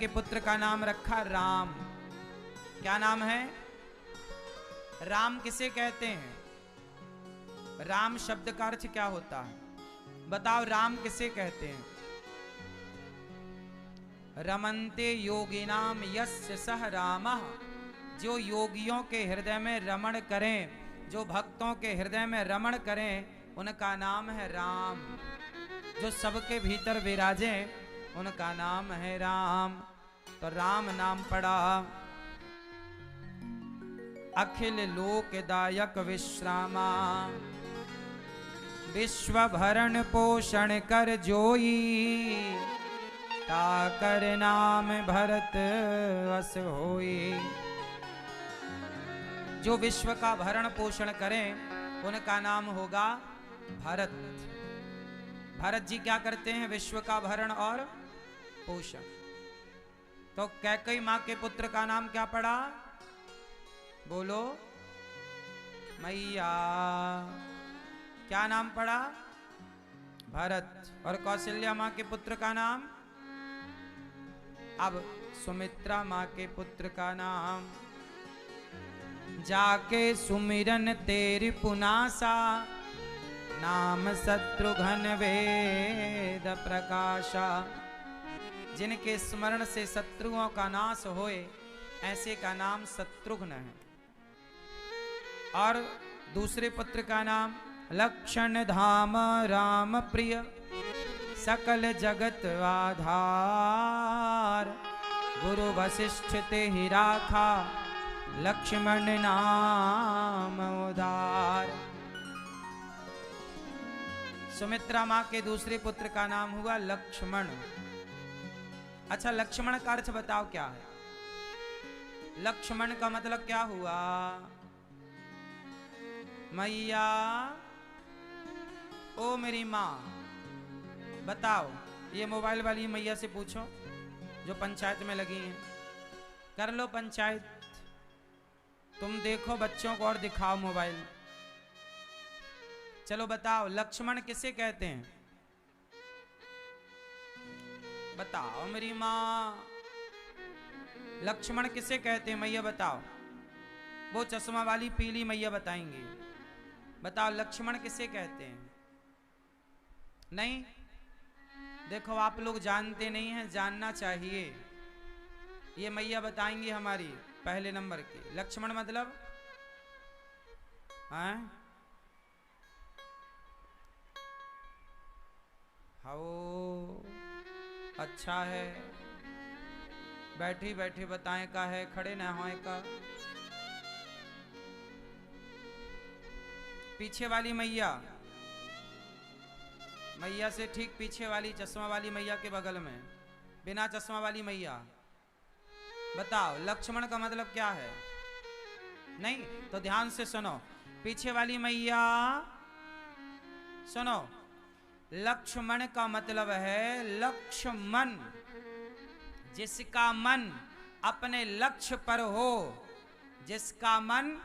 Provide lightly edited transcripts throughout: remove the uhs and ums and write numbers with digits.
के पुत्र का नाम रखा राम। क्या नाम है? राम किसे कहते हैं? राम शब्द का अर्थ क्या होता है? बताओ, राम किसे कहते हैं? रमन्ते योगिनाम यस्य सह रामः, जो योगियों के हृदय में रमण करें, जो भक्तों के हृदय में रमण करें, उनका नाम है राम। जो सबके भीतर विराजे, उनका नाम है राम। तो राम नाम पड़ा। अखिल लोकदायक विश्रामा, विश्व भरण पोषण कर जोई, ताकर नाम भरत अस होई। जो विश्व का भरण पोषण करें, उनका नाम होगा भरत। भरत जी क्या करते हैं? विश्व का भरण और पोषण। तो कैकेयी मां के पुत्र का नाम क्या पड़ा? बोलो मैया। क्या नाम पड़ा? भरत। और कौशल्या मां के पुत्र का नाम? अब सुमित्रा मां के पुत्र का नाम। जाके सुमिरन तेरी पुनासा, नाम शत्रुघ्न वेद प्रकाशा। जिनके स्मरण से शत्रुओं का नाश होए, ऐसे का नाम शत्रुघ्न है। और दूसरे पुत्र का नाम लक्षण धाम राम प्रिय, सकल जगत आधार। गुरु वशिष्ठ ते ही राखा, लक्ष्मण नाम उदार। सुमित्रा मां के दूसरे पुत्र का नाम हुआ लक्ष्मण। अच्छा, लक्ष्मण का अर्थ बताओ क्या है? लक्ष्मण का मतलब क्या हुआ? मैया, ओ मेरी मां, बताओ। ये मोबाइल वाली मैया से पूछो जो पंचायत में लगी हैं। कर लो पंचायत। तुम देखो बच्चों को और दिखाओ मोबाइल। चलो बताओ, लक्ष्मण किसे कहते हैं? बताओ मेरी मां, लक्ष्मण किसे कहते हैं? मैया बताओ। वो चश्मा वाली पीली मैया बताएंगी। बताओ, लक्ष्मण किसे कहते हैं? नहीं? देखो, आप लोग जानते नहीं हैं, जानना चाहिए। ये मैया बताएंगी हमारी पहले नंबर की। लक्ष्मण मतलब हैं? हो, अच्छा है। बैठी बैठी बताएं का है, खड़े ना होए का। पीछे वाली मैया, मैया से ठीक पीछे वाली चश्मा वाली मैया के बगल में बिना चश्मा वाली मैया, बताओ लक्ष्मण का मतलब क्या है? नहीं तो ध्यान से सुनो। पीछे वाली मैया सुनो, लक्ष्मण का मतलब है लक्ष्मण, जिसका मन अपने लक्ष्य पर हो। जिसका मन,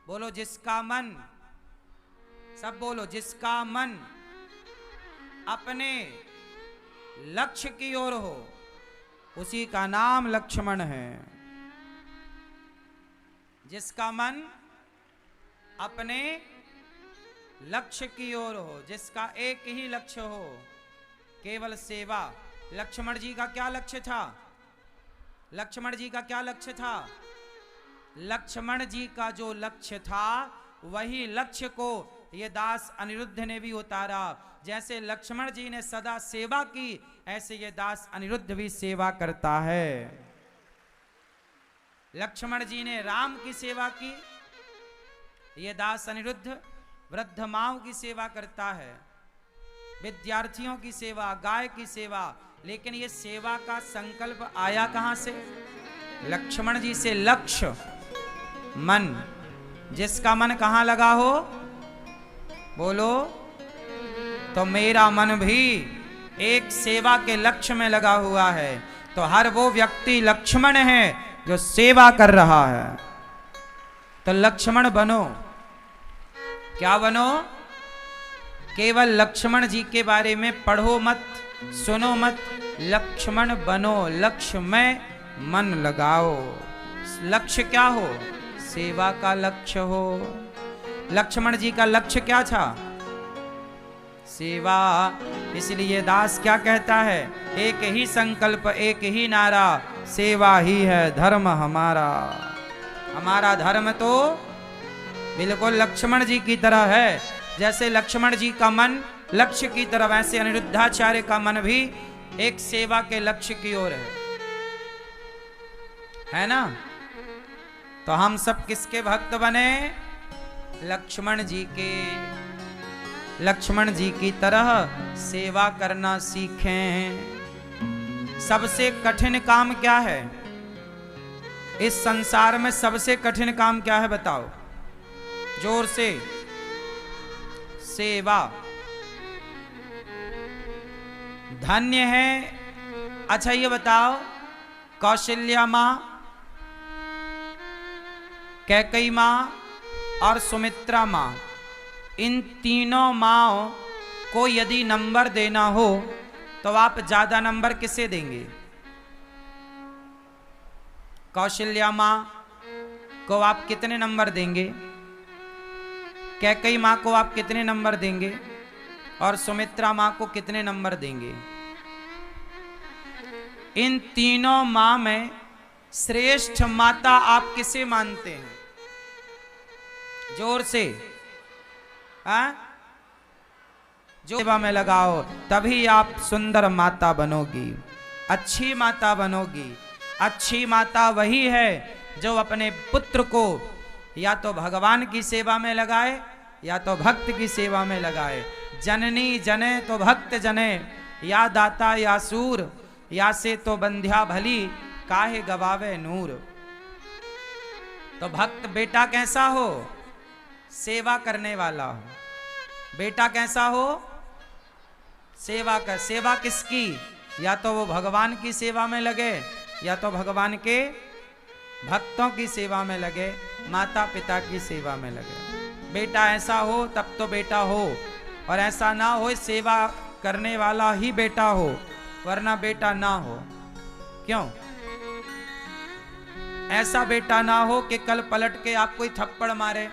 बोलो जिसका मन, सब बोलो, जिसका मन अपने लक्ष्य की ओर हो, उसी का नाम लक्ष्मण है। जिसका मन अपने लक्ष्य की ओर हो, जिसका एक ही लक्ष्य हो, केवल सेवा। लक्ष्मण जी का क्या लक्ष्य था? लक्ष्मण जी का क्या लक्ष्य था? लक्ष्मण जी का जो लक्ष्य था, वही लक्ष्य को ये दास अनिरुद्ध ने भी उतारा। जैसे लक्ष्मण जी ने सदा सेवा की, ऐसे ये दास अनिरुद्ध भी सेवा करता है। लक्ष्मण जी ने राम की सेवा की, ये दास अनिरुद्ध वृद्ध माओं की सेवा करता है, विद्यार्थियों की सेवा, गाय की सेवा। लेकिन ये सेवा का संकल्प आया कहां से? लक्ष्मण जी से। लक्ष्य मन, जिसका मन कहां लगा हो, बोलो। तो मेरा मन भी एक सेवा के लक्ष्य में लगा हुआ है। तो हर वो व्यक्ति लक्ष्मण है जो सेवा कर रहा है। तो लक्ष्मण बनो। क्या बनो? केवल लक्ष्मण जी के बारे में पढ़ो मत, सुनो मत, लक्ष्मण बनो, लक्ष्य में मन लगाओ। लक्ष्य क्या हो? सेवा का लक्ष्य हो। लक्ष्मण जी का लक्ष्य क्या था? सेवा। इसलिए दास क्या कहता है? एक ही संकल्प, एक ही नारा, सेवा ही है धर्म हमारा। हमारा धर्म तो बिल्कुल लक्ष्मण जी की तरह है। जैसे लक्ष्मण जी का मन लक्ष्य की तरह, वैसे अनिरुद्धाचार्य का मन भी एक सेवा के लक्ष्य की ओर है ना? तो हम सब किसके भक्त बने? लक्ष्मण जी के। लक्ष्मण जी की तरह सेवा करना सीखें। सबसे कठिन काम क्या है इस संसार में? सबसे कठिन काम क्या है बताओ जोर से? सेवा। धन्य है। अच्छा ये बताओ, कौशल्या मां, कैकेयी मां और सुमित्रा मां, इन तीनों माओं को यदि नंबर देना हो तो आप ज्यादा नंबर किसे देंगे? कौशल्या मां को आप कितने नंबर देंगे? कैकेयी मां को आप कितने नंबर देंगे? और सुमित्रा मां को कितने नंबर देंगे? इन तीनों मां में श्रेष्ठ माता आप किसे मानते हैं? जोर से। जो सेवा में लगाओ तभी आप सुंदर माता बनोगी, अच्छी माता बनोगी। अच्छी माता वही है जो अपने पुत्र को या तो भगवान की सेवा में लगाए या तो भक्त की सेवा में लगाए। जननी जने तो भक्त जने, या दाता या सूर, या से तो बंध्या भली, काहे गवावे नूर। तो भक्त बेटा कैसा हो? सेवा करने वाला हो। बेटा कैसा हो? सेवा कर। सेवा किसकी? या तो वो भगवान की सेवा में लगे या तो भगवान के भक्तों की सेवा में लगे, माता पिता की सेवा में लगे। बेटा ऐसा हो तब तो बेटा हो, और ऐसा ना हो सेवा करने वाला ही बेटा हो, वरना बेटा ना हो। क्यों? ऐसा बेटा ना हो कि कल पलट के आप कोई थप्पड़ मारे।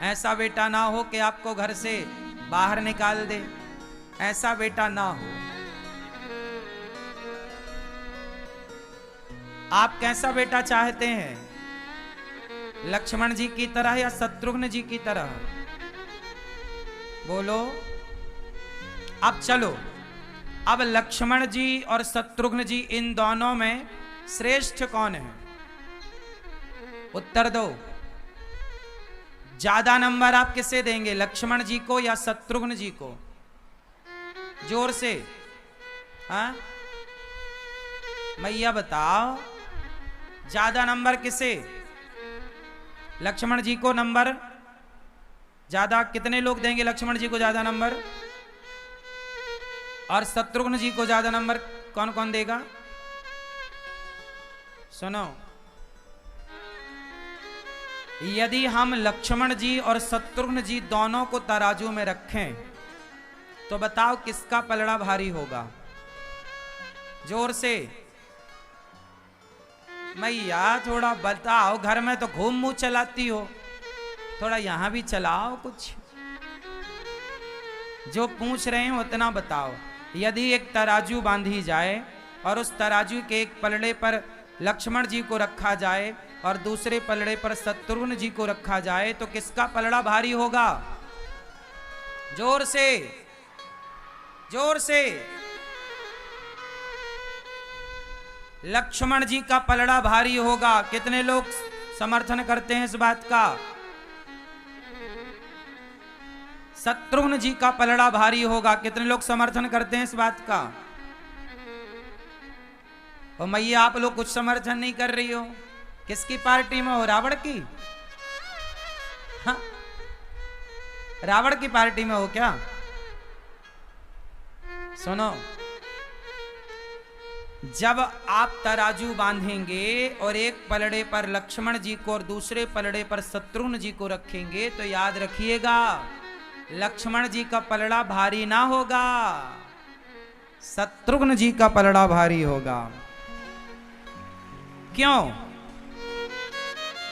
ऐसा बेटा ना हो कि आपको घर से बाहर निकाल दे। ऐसा बेटा ना हो। आप कैसा बेटा चाहते हैं? लक्ष्मण जी की तरह या शत्रुघ्न जी की तरह? बोलो। अब चलो, अब लक्ष्मण जी और शत्रुघ्न जी, इन दोनों में श्रेष्ठ कौन है? उत्तर दो। ज्यादा नंबर आप किसे देंगे, लक्ष्मण जी को या शत्रुघ्न जी को? जोर से। हाँ मैया बताओ, ज्यादा नंबर किसे? लक्ष्मण जी को नंबर ज्यादा कितने लोग देंगे? लक्ष्मण जी को ज्यादा नंबर। और शत्रुघ्न जी को ज्यादा नंबर कौन कौन देगा? सुनो, यदि हम लक्ष्मण जी और शत्रुघ्न जी दोनों को तराजू में रखें तो बताओ किसका पलड़ा भारी होगा? जोर से। मैया थोड़ा बताओ, घर में तो घूम मुंह चलाती हो, थोड़ा यहां भी चलाओ कुछ। जो पूछ रहे हैं उतना बताओ। यदि एक तराजू बांधी जाए और उस तराजू के एक पलड़े पर लक्ष्मण जी को रखा जाए और दूसरे पलड़े पर शत्रुघ्न जी को रखा जाए तो किसका पलड़ा भारी होगा? जोर से, जोर से। लक्ष्मण जी का पलड़ा भारी होगा। कितने लोग समर्थन करते हैं इस बात का? शत्रुघ्न जी का पलड़ा भारी होगा। कितने लोग समर्थन करते हैं इस बात का? और मैया आप लोग कुछ समर्थन नहीं कर रही हो। किसकी पार्टी में हो? रावण की? हाँ? रावण की पार्टी में हो क्या? सुनो, जब आप तराजू बांधेंगे और एक पलड़े पर लक्ष्मण जी को और दूसरे पलड़े पर शत्रुघ्न जी को रखेंगे तो याद रखिएगा, लक्ष्मण जी का पलड़ा भारी ना होगा, शत्रुघ्न जी का पलड़ा भारी होगा। क्यों?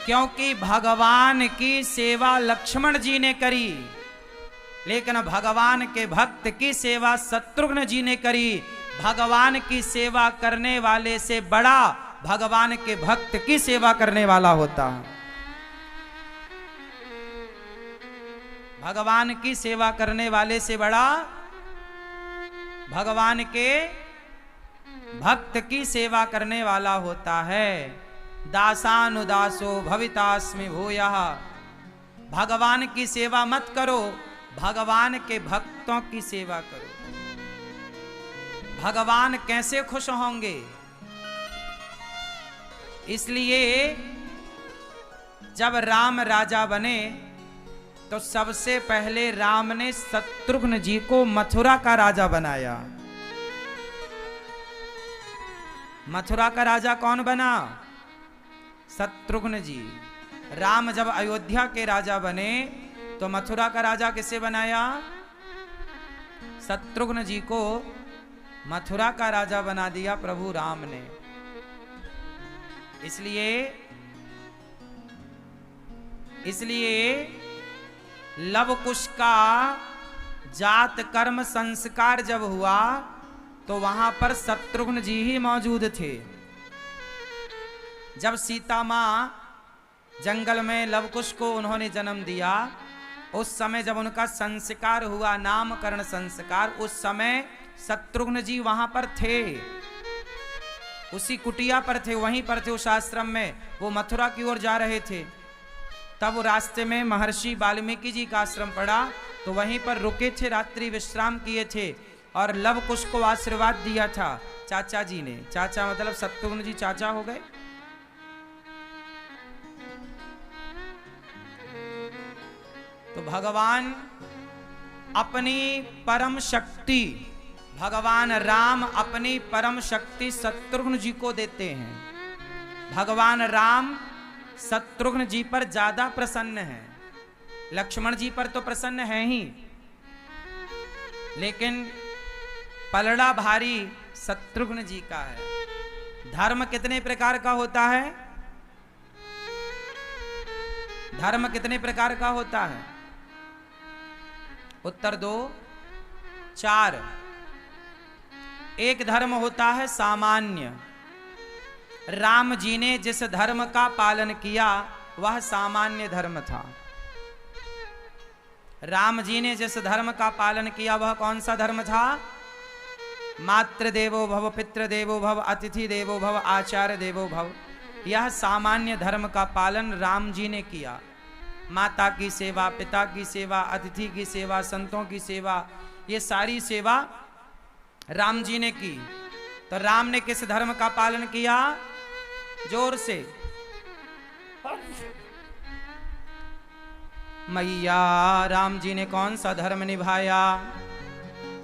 क्योंकि भगवान की सेवा लक्ष्मण जी ने करी, लेकिन भगवान के भक्त की सेवा शत्रुघ्न जी ने करी। भगवान की सेवा करने वाले से बड़ा भगवान के भक्त की सेवा करने वाला होता है। भगवान की सेवा करने वाले से बड़ा भगवान के भक्त की सेवा करने वाला होता है। दासानुदासो भवितास्मि भूयः। भगवान की सेवा मत करो, भगवान के भक्तों की सेवा करो। भगवान कैसे खुश होंगे? इसलिए जब राम राजा बने तो सबसे पहले राम ने शत्रुघ्न जी को मथुरा का राजा बनाया। मथुरा का राजा कौन बना? शत्रुघ्न जी। राम जब अयोध्या के राजा बने तो मथुरा का राजा किसे बनाया? शत्रुघ्न जी को मथुरा का राजा बना दिया प्रभु राम ने। इसलिए लव कुश का जात कर्म संस्कार जब हुआ तो वहां पर शत्रुघ्न जी ही मौजूद थे। जब सीता मां जंगल में लव कुश को उन्होंने जन्म दिया, उस समय जब उनका संस्कार हुआ, नामकरण संस्कार, उस समय शत्रुघ्न जी वहां पर थे, उसी कुटिया पर थे, वहीं पर थे उस आश्रम में। वो मथुरा की ओर जा रहे थे, तब रास्ते में महर्षि वाल्मीकि जी का आश्रम पड़ा, तो वहीं पर रुके थे, रात्रि विश्राम किए थे और लव कुश को आशीर्वाद दिया था चाचा जी ने। चाचा मतलब शत्रुघ्न जी चाचा हो गए। तो भगवान अपनी परम शक्ति, भगवान राम अपनी परम शक्ति शत्रुघ्न जी को देते हैं। भगवान राम शत्रुघ्न जी पर ज्यादा प्रसन्न है। लक्ष्मण जी पर तो प्रसन्न है ही, लेकिन पलड़ा भारी शत्रुघ्न जी का है। धर्म कितने प्रकार का होता है? धर्म कितने प्रकार का होता है? उत्तर दो। 4। एक धर्म होता है सामान्य। राम जी ने जिस धर्म का पालन किया वह सामान्य धर्म था। राम जी ने जिस धर्म का पालन किया वह कौन सा धर्म था? मातृ देवो भव, पितृ देवो भव, अतिथि देवो भव, आचार्य देवो भव। यह सामान्य धर्म का पालन राम जी ने किया। माता की सेवा, पिता की सेवा, अतिथि की सेवा, संतों की सेवा, ये सारी सेवा राम जी ने की। तो राम ने किस धर्म का पालन किया? जोर से मैया, राम जी ने कौन सा धर्म निभाया?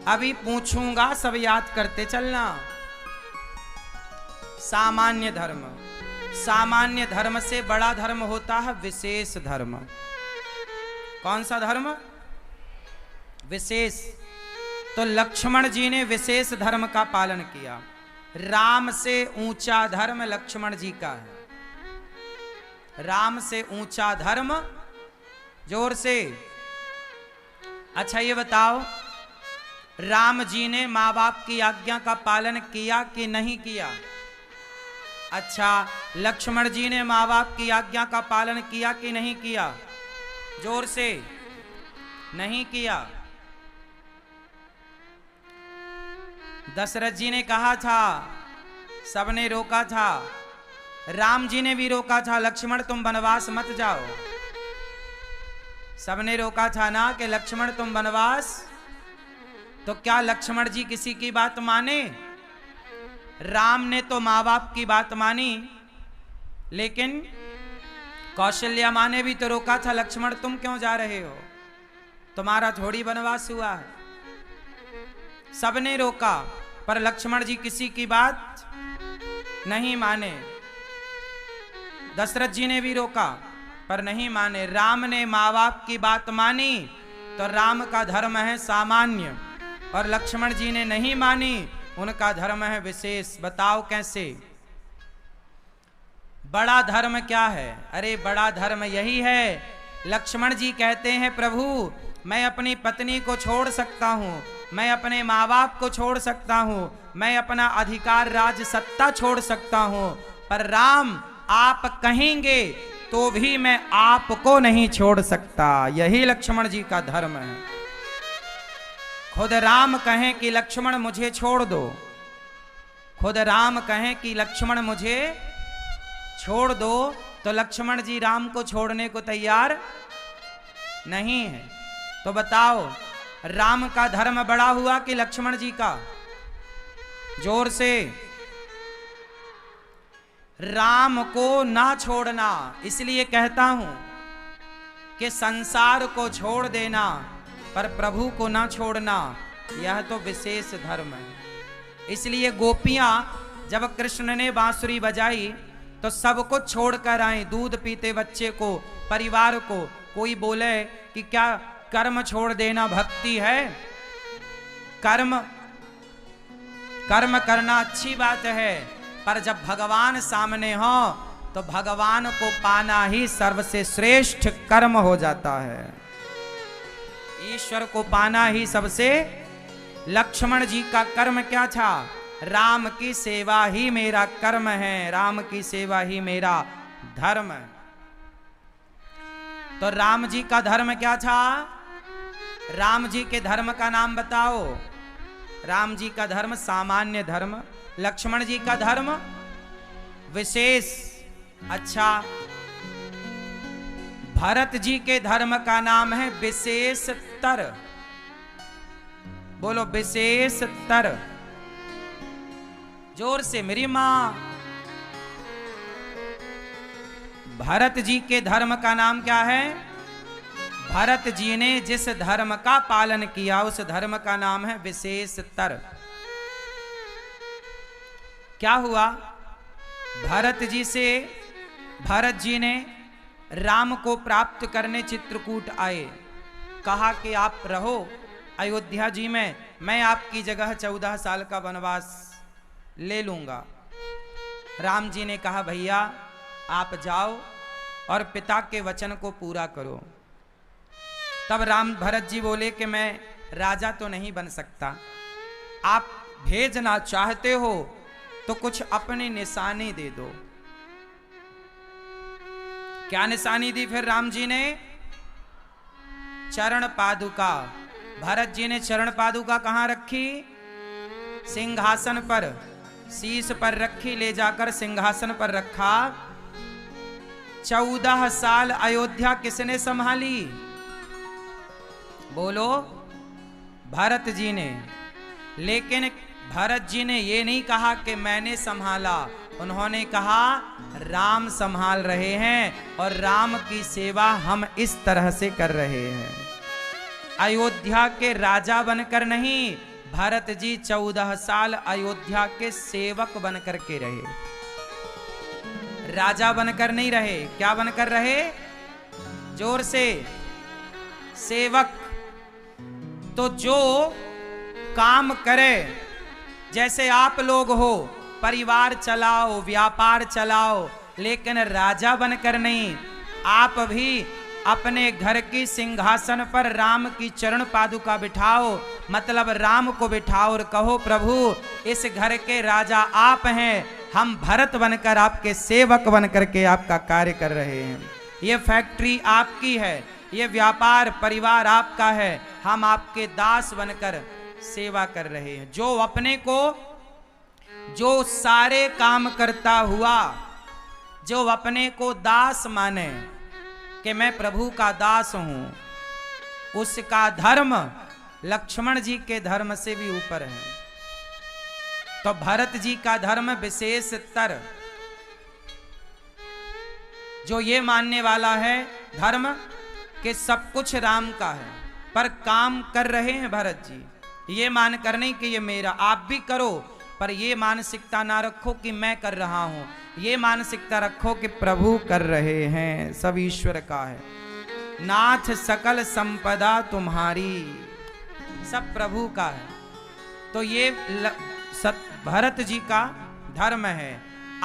अभी पूछूंगा, सब याद करते चलना। सामान्य धर्म। सामान्य धर्म से बड़ा धर्म होता है विशेष धर्म। कौन सा धर्म? विशेष। तो लक्ष्मण जी ने विशेष धर्म का पालन किया। राम से ऊंचा धर्म लक्ष्मण जी का है। राम से ऊंचा धर्म, जोर से। अच्छा ये बताओ, राम जी ने माँ बाप की आज्ञा का पालन किया कि नहीं किया? अच्छा, लक्ष्मण जी ने माँ बाप की आज्ञा का पालन किया कि नहीं किया? जोर से। नहीं किया। दशरथ जी ने कहा था, सबने रोका था, राम जी ने भी रोका था, लक्ष्मण तुम वनवास मत जाओ। सबने रोका था ना कि लक्ष्मण तुम वनवास। तो क्या लक्ष्मण जी किसी की बात माने? राम ने तो माँ बाप की बात मानी, लेकिन कौशल्या माँ ने भी तो रोका था, लक्ष्मण तुम क्यों जा रहे हो, तुम्हारा थोड़ी वनवास हुआ है। सबने रोका, पर लक्ष्मण जी किसी की बात नहीं माने। दशरथ जी ने भी रोका पर नहीं माने। राम ने माँ बाप की बात मानी तो राम का धर्म है सामान्य, और लक्ष्मण जी ने नहीं मानी उनका धर्म है विशेष। बताओ कैसे? बड़ा धर्म क्या है? अरे बड़ा धर्म यही है। लक्ष्मण जी कहते हैं प्रभु मैं अपनी पत्नी को छोड़ सकता हूँ, मैं अपने माँ बाप को छोड़ सकता हूँ, मैं अपना अधिकार राज सत्ता छोड़ सकता हूँ, पर राम आप कहेंगे तो भी मैं आपको नहीं छोड़ सकता। यही लक्ष्मण जी का धर्म है। खुद राम कहें कि लक्ष्मण मुझे छोड़ दो, खुद राम कहें कि लक्ष्मण मुझे छोड़ दो, तो लक्ष्मण जी राम को छोड़ने को तैयार नहीं है। तो बताओ राम का धर्म बड़ा हुआ कि लक्ष्मण जी का? जोर से। राम को ना छोड़ना, इसलिए कहता हूं कि संसार को छोड़ देना पर प्रभु को ना छोड़ना, यह तो विशेष धर्म है। इसलिए गोपियां जब कृष्ण ने बांसुरी बजाई तो सब कुछ छोड़कर आए, दूध पीते बच्चे को, परिवार को। कोई बोले कि क्या कर्म छोड़ देना भक्ति है? कर्म करना अच्छी बात है, पर जब भगवान सामने हो तो भगवान को पाना ही सबसे श्रेष्ठ कर्म हो जाता है। ईश्वर को पाना ही सबसे। लक्ष्मण जी का कर्म क्या था? राम की सेवा ही मेरा कर्म है, राम की सेवा ही मेरा धर्म है। तो राम जी का धर्म क्या था? राम जी के धर्म का नाम बताओ। राम जी का धर्म सामान्य धर्म, लक्ष्मण जी का धर्म विशेष। अच्छा, भरत जी के धर्म का नाम है विशेषतर। बोलो विशेषतर, जोर से मेरी मां। भरत जी के धर्म का नाम क्या है? भरत जी ने जिस धर्म का पालन किया उस धर्म का नाम है विशेषतर। क्या हुआ? भरत जी ने राम को प्राप्त करने चित्रकूट आए, कहा कि आप रहो अयोध्या जी में, मैं आपकी जगह 14 साल का वनवास ले लूंगा। राम जी ने कहा भैया आप जाओ और पिता के वचन को पूरा करो। तब भरत जी बोले कि मैं राजा तो नहीं बन सकता, आप भेजना चाहते हो तो कुछ अपनी निशानी दे दो। क्या निशानी दी फिर राम जी ने? चरण पादुका। भरत जी ने चरण पादुका कहां रखी? सिंहासन पर, शीश पर रखी, ले जाकर सिंहासन पर रखा। 14 साल अयोध्या किसने संभाली? बोलो, भरत जी ने। लेकिन भरत जी ने ये नहीं कहा कि मैंने संभाला, उन्होंने कहा राम संभाल रहे हैं और राम की सेवा हम इस तरह से कर रहे हैं। अयोध्या के राजा बनकर नहीं, भरत जी 14 साल अयोध्या के सेवक बनकर के रहे, राजा बनकर नहीं रहे। क्या बनकर रहे? जोर से, सेवक। तो जो काम करे, जैसे आप लोग हो, परिवार चलाओ, व्यापार चलाओ, लेकिन राजा बनकर नहीं। आप भी अपने घर की सिंहासन पर राम की चरण पादुका बिठाओ, मतलब राम को बिठाओ और कहो प्रभु इस घर के राजा आप हैं, हम भरत बनकर आपके सेवक बनकर के आपका कार्य कर रहे हैं। ये फैक्ट्री आपकी है, ये व्यापार परिवार आपका है, हम आपके दास बनकर सेवा कर रहे हैं। जो अपने को, जो सारे काम करता हुआ, जो अपने को दास माने कि मैं प्रभु का दास हूं, उसका धर्म लक्ष्मण जी के धर्म से भी ऊपर है। तो भरत जी का धर्म विशेषतर, जो ये मानने वाला है धर्म कि सब कुछ राम का है, पर काम कर रहे हैं भरत जी, ये मान कर नहीं कि ये मेरा। आप भी करो, पर ये मानसिकता ना रखो कि मैं कर रहा हूं, ये मानसिकता रखो कि प्रभु कर रहे हैं, सब ईश्वर का है। नाथ सकल संपदा तुम्हारी, सब प्रभु का है। तो ये भरत जी का धर्म है।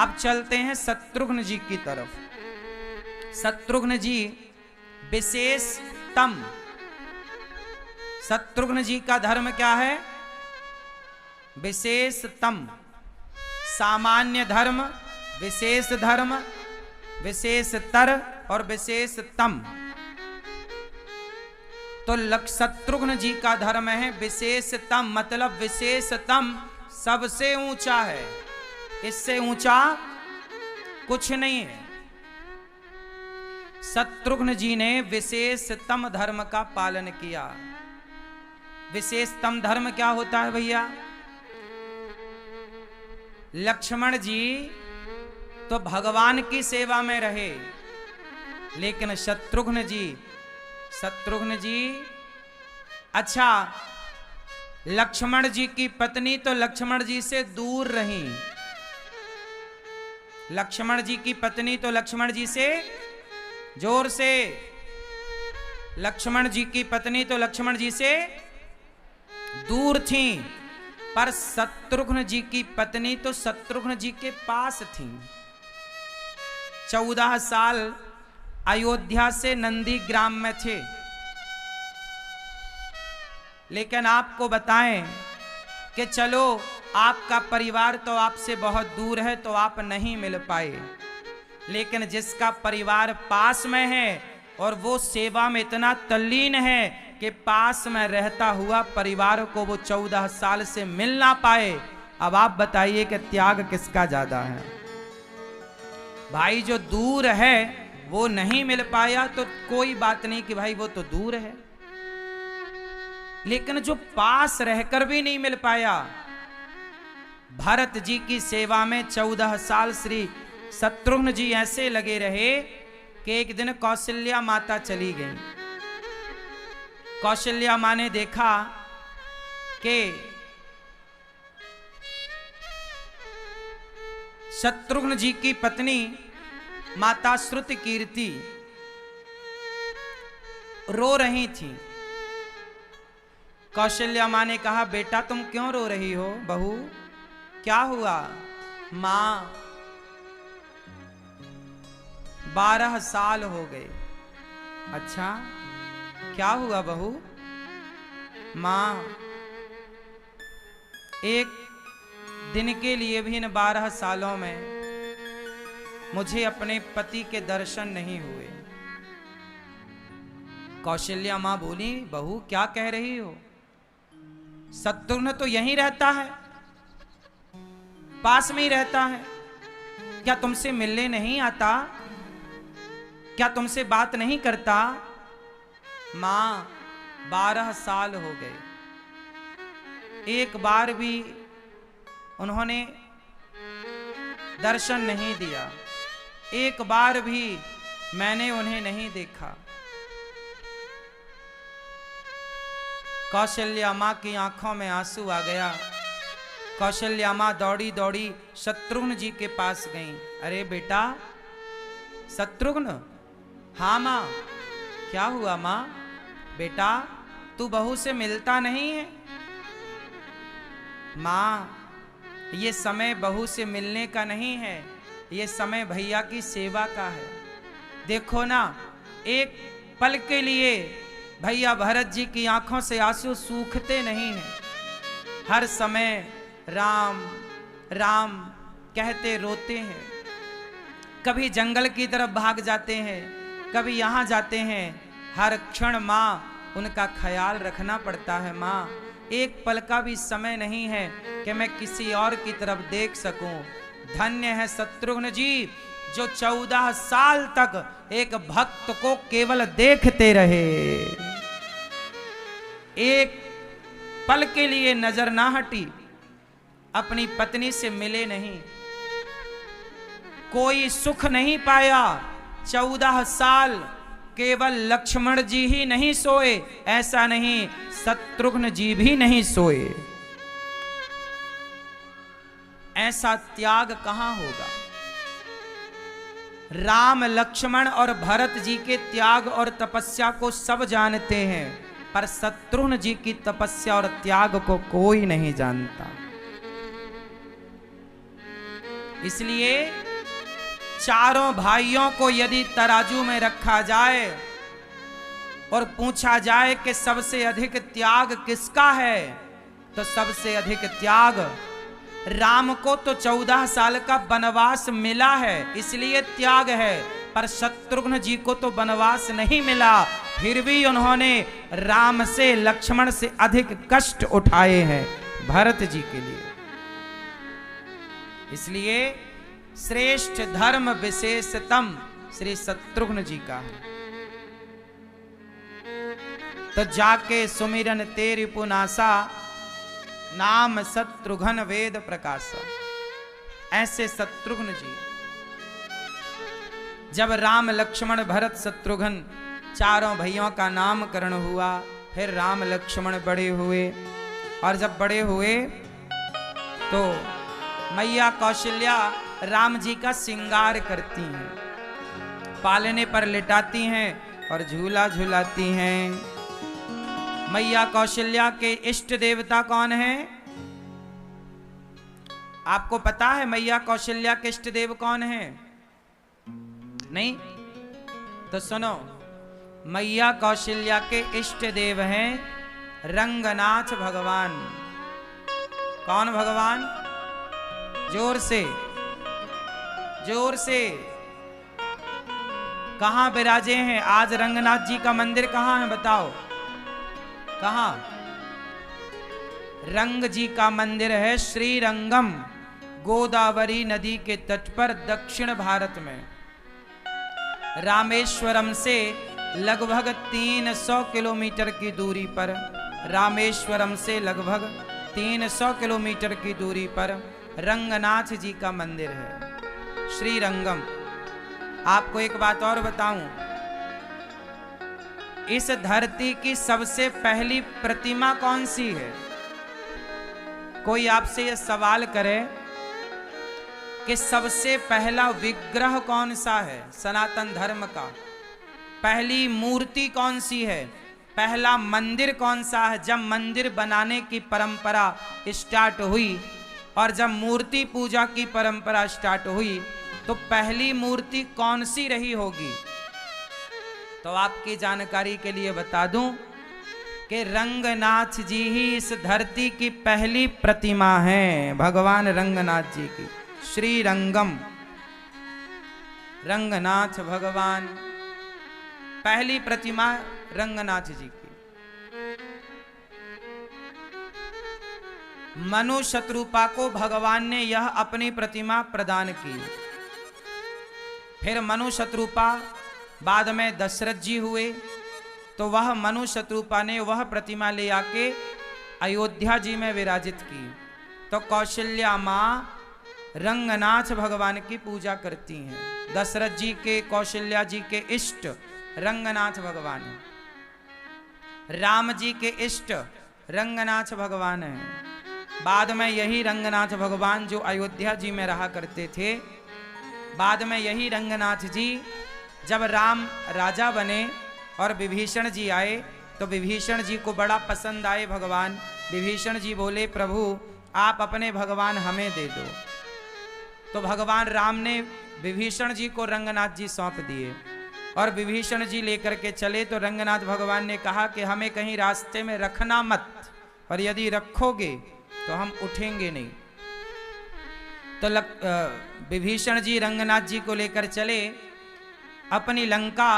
अब चलते हैं शत्रुघ्न जी की तरफ। शत्रुघ्न जी विशेषतम, शत्रुघ्न जी का धर्म क्या है? विशेषतम। सामान्य धर्म, विशेष धर्म, विशेषतर और विशेषतम। तो शत्रुघ्न जी का धर्म है विशेषतम, मतलब विशेषतम सबसे ऊंचा है, इससे ऊंचा कुछ नहीं है। शत्रुघ्न जी ने विशेषतम धर्म का पालन किया। विशेषतम धर्म क्या होता है भैया? लक्ष्मण जी तो भगवान की सेवा में रहे, लेकिन शत्रुघ्न जी अच्छा, लक्ष्मण जी की पत्नी तो लक्ष्मण जी से दूर रही। लक्ष्मण जी की पत्नी तो लक्ष्मण जी से, जोर से, लक्ष्मण जी की पत्नी तो लक्ष्मण जी से दूर थी, पर शत्रुघ्न जी की पत्नी तो शत्रुघ्न जी के पास थी। 14 साल अयोध्या से नंदीग्राम में थे, लेकिन आपको बताएं कि चलो आपका परिवार तो आपसे बहुत दूर है तो आप नहीं मिल पाए, लेकिन जिसका परिवार पास में है और वो सेवा में इतना तल्लीन है कि पास में रहता हुआ परिवार को वो 14 साल से मिल ना पाए, अब आप बताइए कि त्याग किसका ज्यादा है? भाई जो दूर है वो नहीं मिल पाया तो कोई बात नहीं कि भाई वो तो दूर है, लेकिन जो पास रहकर भी नहीं मिल पाया, भरत जी की सेवा में 14 साल श्री शत्रुघ्न जी ऐसे लगे रहे कि एक दिन कौशल्या माता चली गई। कौशल्या मां ने देखा कि शत्रुघ्न जी की पत्नी माता श्रुतकीर्ति रो रही थी। कौशल्या मां ने कहा, बेटा तुम क्यों रो रही हो बहू, क्या हुआ? मां 12 साल हो गए। अच्छा, क्या हुआ बहू? मां एक दिन के लिए भी इन 12 सालों में मुझे अपने पति के दर्शन नहीं हुए। कौशल्या मां बोली, बहू क्या कह रही हो? शत्रुघ्न तो यहीं रहता है, पास में ही रहता है, क्या तुमसे मिलने नहीं आता? क्या तुमसे बात नहीं करता? मां 12 साल हो गए, एक बार भी उन्होंने दर्शन नहीं दिया, एक बार भी मैंने उन्हें नहीं देखा। कौशल्या मां की आंखों में आंसू आ गया। कौशल्या मां दौड़ी दौड़ी शत्रुघ्न जी के पास गई। अरे बेटा शत्रुघ्न। हाँ मां। क्या हुआ मां? बेटा तू बहू से मिलता नहीं है? मां ये समय बहू से मिलने का नहीं है, ये समय भैया की सेवा का है। देखो ना, एक पल के लिए भैया भरत जी की आंखों से आंसू सूखते नहीं हैं, हर समय राम राम कहते रोते हैं। कभी जंगल की तरफ भाग जाते हैं, कभी यहाँ जाते हैं, हर क्षण माँ उनका ख्याल रखना पड़ता है। माँ एक पल का भी समय नहीं है कि मैं किसी और की तरफ देख सकूं। धन्य है शत्रुघ्न जी जो 14 साल तक एक भक्त को केवल देखते रहे, एक पल के लिए नजर ना हटी, अपनी पत्नी से मिले नहीं, कोई सुख नहीं पाया। 14 साल केवल लक्ष्मण जी ही नहीं सोए, ऐसा नहीं शत्रुघ्न जी भी नहीं सोए। ऐसा त्याग कहां होगा? राम लक्ष्मण और भरत जी के त्याग और तपस्या को सब जानते हैं, पर शत्रुघ्न जी की तपस्या और त्याग को कोई नहीं जानता। इसलिए चारों भाइयों को यदि तराजू में रखा जाए और पूछा जाए कि सबसे अधिक त्याग किसका है, तो सबसे अधिक त्याग राम को तो 14 साल का वनवास मिला है इसलिए त्याग है, पर शत्रुघ्न जी को तो वनवास नहीं मिला, फिर भी उन्होंने राम से लक्ष्मण से अधिक कष्ट उठाए हैं भरत जी के लिए। इसलिए श्रेष्ठ धर्म विशेषतम श्री शत्रुघ्न जी का है। तो जाके सुमिरन तेरी पुनासा, नाम शत्रुघ्न वेद प्रकाशा। ऐसे शत्रुघ्न जी जब राम लक्ष्मण भरत शत्रुघ्न चारों भाइयों का नामकरण हुआ, फिर राम लक्ष्मण बड़े हुए, और जब बड़े हुए तो मैया कौशल्या राम जी का श्रृंगार करती हैं, पालने पर लिटाती हैं और झूला झूलाती हैं। मैया कौशल्या के इष्ट देवता कौन है? आपको पता है मैया कौशल्या के इष्ट देव कौन है? नहीं? तो सुनो, मैया कौशल्या के इष्ट देव हैं रंगनाथ भगवान। कौन भगवान? जोर से, जोर से। कहां विराजे हैं? आज रंगनाथ जी का मंदिर कहां है बताओ? कहां? रंग जी का मंदिर है श्रीरंगम, गोदावरी नदी के तट पर दक्षिण भारत में, रामेश्वरम से लगभग 300 किलोमीटर की दूरी पर, रामेश्वरम से लगभग 300 किलोमीटर की दूरी पर रंगनाथ जी का मंदिर है श्रीरंगम। आपको एक बात और बताऊं, इस धरती की सबसे पहली प्रतिमा कौन सी है? कोई आपसे यह सवाल करे कि सबसे पहला विग्रह कौन सा है सनातन धर्म का? पहली मूर्ति कौन सी है? पहला मंदिर कौन सा है? जब मंदिर बनाने की परंपरा स्टार्ट हुई और जब मूर्ति पूजा की परंपरा स्टार्ट हुई, तो पहली मूर्ति कौन सी रही होगी? तो आपकी जानकारी के लिए बता दूं कि रंगनाथ जी ही इस धरती की पहली प्रतिमा हैं, भगवान रंगनाथ जी की। श्रीरंगम रंगनाथ भगवान, पहली प्रतिमा रंगनाथ जी की। मनु शत्रुपा को भगवान ने यह अपनी प्रतिमा प्रदान की। फिर मनु शत्रुपा बाद में दशरथ जी हुए, तो वह मनु शत्रुपा ने वह प्रतिमा ले आके अयोध्या जी में विराजित की। तो कौशल्या माँ रंगनाथ भगवान की पूजा करती हैं। दशरथ जी के, कौशल्या जी के इष्ट रंगनाथ भगवान है, राम जी के इष्ट रंगनाथ भगवान है। बाद में यही रंगनाथ भगवान जो अयोध्या जी में रहा करते थे, बाद में यही रंगनाथ जी जब राम राजा बने और विभीषण जी आए, तो विभीषण जी को बड़ा पसंद आए भगवान। विभीषण जी बोले, प्रभु आप अपने भगवान हमें दे दो। तो भगवान राम ने विभीषण जी को रंगनाथ जी सौंप दिए और विभीषण जी लेकर के चले। तो रंगनाथ भगवान ने कहा कि हमें कहीं रास्ते में रखना मत, और यदि रखोगे तो हम उठेंगे नहीं। तो विभीषण जी रंगनाथ जी को लेकर चले अपनी लंका।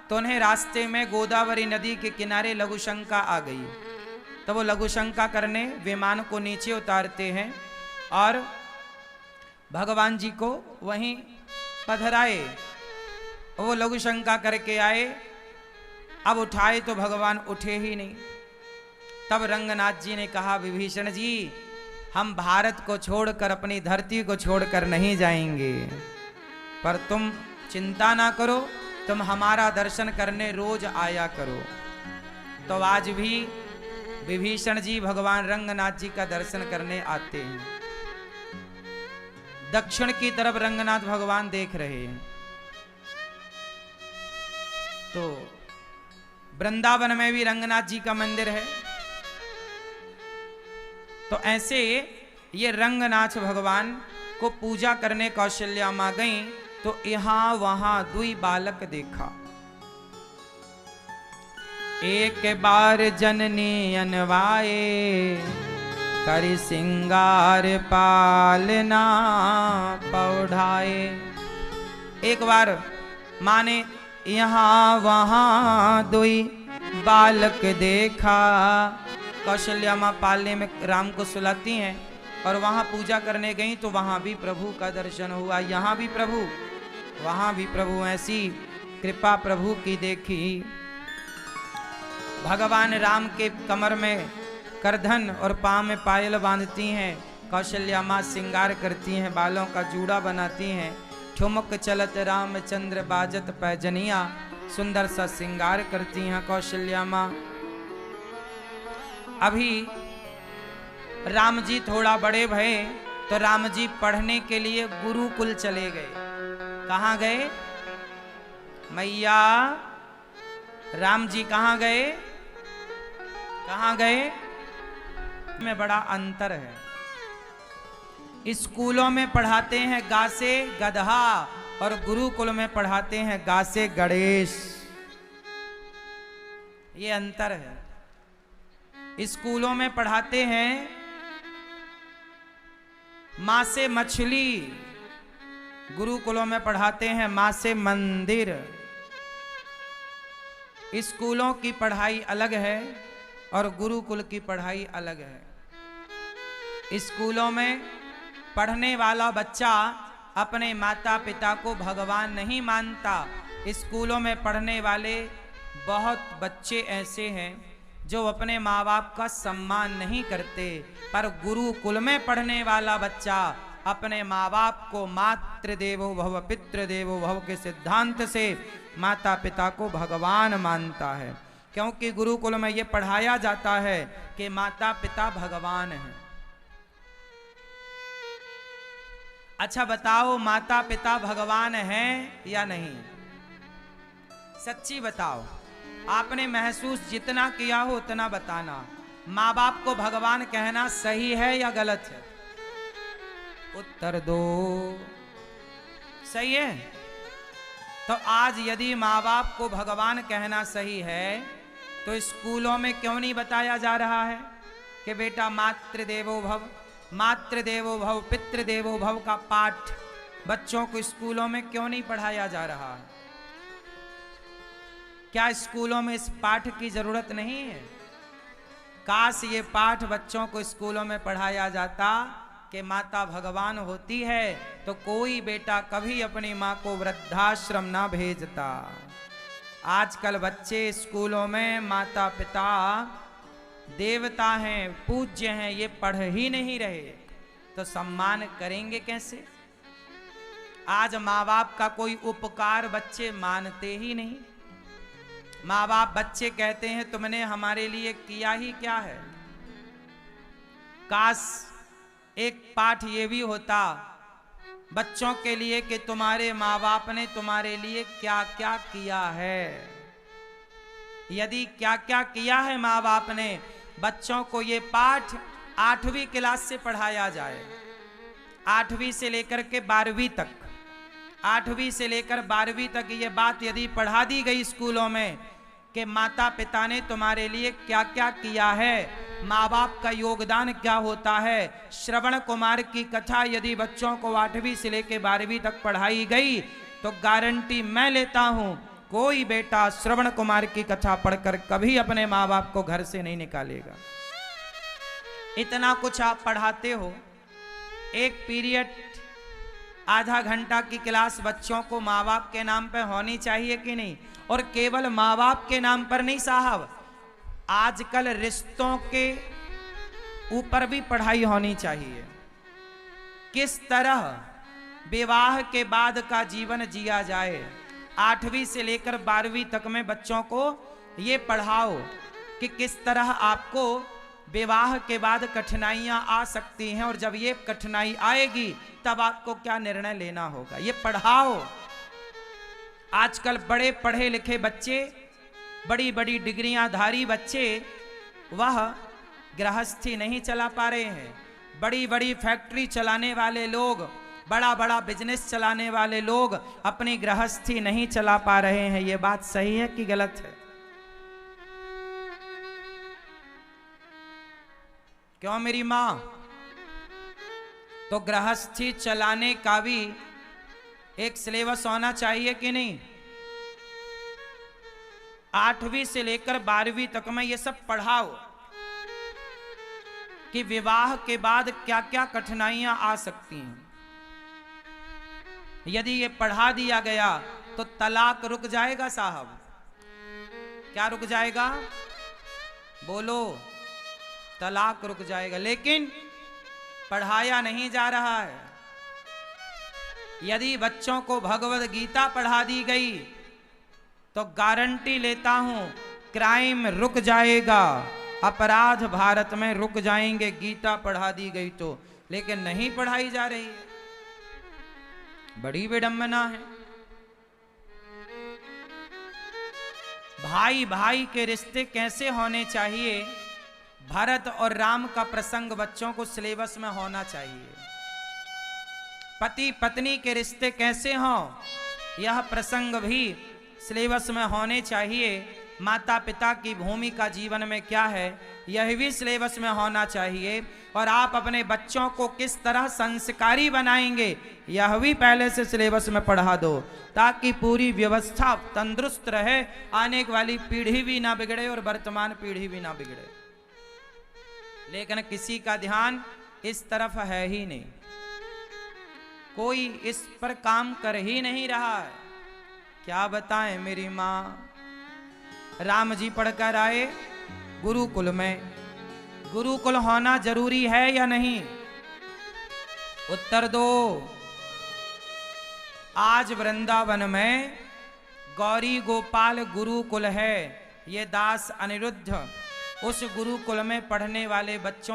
तो उन्हें रास्ते में गोदावरी नदी के किनारे लघुशंका आ गई। तो वो लघुशंका करने विमान को नीचे उतारते हैं और भगवान जी को वहीं पधराए। वो लघुशंका करके आए, अब उठाए तो भगवान उठे ही नहीं। तब रंगनाथ जी ने कहा, विभीषण जी हम भारत को छोड़कर, अपनी धरती को छोड़कर नहीं जाएंगे, पर तुम चिंता ना करो, तुम हमारा दर्शन करने रोज आया करो। तो आज भी विभीषण जी भगवान रंगनाथ जी का दर्शन करने आते हैं। दक्षिण की तरफ रंगनाथ भगवान देख रहे हैं। तो वृंदावन में भी रंगनाथ जी का मंदिर है। तो ऐसे ये रंगनाथ भगवान को पूजा करने कौशल्या माँ गई तो यहाँ वहां दुई बालक देखा। एक बार जननी अनवाए करि सिंगार पालना पौढ़ाए। एक बार माँ ने यहाँ वहां दुई बालक देखा। कौशल्या माँ पालने में राम को सुलाती हैं और वहां पूजा करने गई तो वहां भी प्रभु का दर्शन हुआ। यहाँ भी प्रभु वहां भी प्रभु, ऐसी कृपा प्रभु की देखी। भगवान राम के कमर में करधन और पांव में पायल बांधती हैं। कौशल्या माँ श्रृंगार करती हैं, बालों का जूड़ा बनाती हैं। ठुमक चलत रामचंद्र बाजत पैजनिया, सुंदर सा श्रृंगार करती हैं कौशल्या माँ। अभी राम जी थोड़ा बड़े भये तो राम जी पढ़ने के लिए गुरुकुल चले गए। कहाँ गए मैया? राम जी कहाँ गए? कहाँ गए? में बड़ा अंतर है। स्कूलों में पढ़ाते हैं गा से गधा और गुरुकुल में पढ़ाते हैं गा से गणेश। ये अंतर है। स्कूलों में पढ़ाते हैं माँ से मछली, गुरुकुलों में पढ़ाते हैं माँ से मंदिर। स्कूलों की पढ़ाई अलग है और गुरुकुल की पढ़ाई अलग है। स्कूलों में पढ़ने वाला बच्चा अपने माता पिता को भगवान नहीं मानता। स्कूलों में पढ़ने वाले बहुत बच्चे ऐसे हैं जो अपने माँ बाप का सम्मान नहीं करते, पर गुरुकुल में पढ़ने वाला बच्चा अपने माँ बाप को मातृदेवो भव पितृदेवो भव के सिद्धांत से माता पिता को भगवान मानता है, क्योंकि गुरुकुल में यह पढ़ाया जाता है कि माता पिता भगवान हैं। अच्छा बताओ, माता पिता भगवान हैं या नहीं? सच्ची बताओ, आपने महसूस जितना किया हो उतना बताना। माँ बाप को भगवान कहना सही है या गलत है? उत्तर दो। सही है? तो आज यदि माँ बाप को भगवान कहना सही है तो स्कूलों में क्यों नहीं बताया जा रहा है कि बेटा मातृदेवो भव पितृदेवो भव का पाठ बच्चों को स्कूलों में क्यों नहीं पढ़ाया जा रहा है? क्या स्कूलों में इस पाठ की जरूरत नहीं है? काश ये पाठ बच्चों को स्कूलों में पढ़ाया जाता कि माता भगवान होती है तो कोई बेटा कभी अपनी माँ को वृद्धाश्रम ना भेजता। आजकल बच्चे स्कूलों में माता पिता देवता हैं, पूज्य हैं, ये पढ़ ही नहीं रहे, तो सम्मान करेंगे कैसे? आज माँ बाप का कोई उपकार बच्चे मानते ही नहीं। माँ बाप बच्चे कहते हैं तुमने हमारे लिए किया ही क्या है। काश एक पाठ ये भी होता बच्चों के लिए कि तुम्हारे माँ बाप ने तुम्हारे लिए क्या क्या किया है। यदि क्या क्या किया है माँ बाप ने, बच्चों को ये पाठ 8वीं क्लास से पढ़ाया जाए। 8वीं से लेकर के 12वीं तक, 8वीं से लेकर 12वीं तक ये बात यदि पढ़ा दी गई स्कूलों में कि माता पिता ने तुम्हारे लिए क्या क्या किया है, माँ बाप का योगदान क्या होता है। श्रवण कुमार की कथा यदि बच्चों को 8वीं से लेकर 12वीं तक पढ़ाई गई तो गारंटी मैं लेता हूं कोई बेटा श्रवण कुमार की कथा पढ़कर कभी अपने माँ बाप को घर से नहीं निकालेगा। इतना कुछ आप पढ़ाते हो, एक पीरियड आधा घंटा की क्लास बच्चों को माँ बाप के नाम पे होनी चाहिए कि नहीं? और केवल माँ बाप के नाम पर नहीं साहब, आजकल रिश्तों के ऊपर भी पढ़ाई होनी चाहिए। किस तरह विवाह के बाद का जीवन जिया जाए, 8वीं से लेकर 12वीं तक में बच्चों को ये पढ़ाओ कि किस तरह आपको विवाह के बाद कठिनाइयां आ सकती हैं और जब ये कठिनाई आएगी तब आपको क्या निर्णय लेना होगा, ये पढ़ाओ। आजकल बड़े पढ़े लिखे बच्चे, बड़ी बड़ी डिग्रियां धारी बच्चे, वह गृहस्थी नहीं चला पा रहे हैं। बड़ी बड़ी फैक्ट्री चलाने वाले लोग बड़ा बड़ा बिजनेस चलाने वाले लोग अपनी गृहस्थी नहीं चला पा रहे हैं। ये बात सही है कि गलत है? क्यों मेरी मां? तो गृहस्थी चलाने का भी एक सिलेबस होना चाहिए कि नहीं? 8वीं से लेकर 12वीं तक में ये सब पढ़ाओ कि विवाह के बाद क्या क्या कठिनाइयां आ सकती हैं। यदि ये पढ़ा दिया गया तो तलाक रुक जाएगा साहब। क्या रुक जाएगा? बोलो। तलाक रुक जाएगा। लेकिन पढ़ाया नहीं जा रहा है। यदि बच्चों को भगवद गीता पढ़ा दी गई तो गारंटी लेता हूं क्राइम रुक जाएगा, अपराध भारत में रुक जाएंगे, गीता पढ़ा दी गई तो। लेकिन नहीं पढ़ाई जा रही है, बड़ी विडंबना है। भाई भाई के रिश्ते कैसे होने चाहिए, भरत और राम का प्रसंग बच्चों को सिलेबस में होना चाहिए। पति पत्नी के रिश्ते कैसे हों, यह प्रसंग भी सिलेबस में होने चाहिए। माता पिता की भूमिका जीवन में क्या है, यह भी सिलेबस में होना चाहिए। और आप अपने बच्चों को किस तरह संस्कारी बनाएंगे, यह भी पहले से सिलेबस में पढ़ा दो, ताकि पूरी व्यवस्था तंदुरुस्त रहे, आने वाली पीढ़ी भी ना बिगड़े और वर्तमान पीढ़ी भी ना बिगड़े। लेकिन किसी का ध्यान इस तरफ है ही नहीं, कोई इस पर काम कर ही नहीं रहा है। क्या बताएं मेरी मां? राम जी पढ़कर आए गुरुकुल में। गुरुकुल होना जरूरी है या नहीं? उत्तर दो। आज वृंदावन में गौरी गोपाल गुरुकुल है। ये दास अनिरुद्ध उस गुरुकुल में पढ़ने वाले बच्चों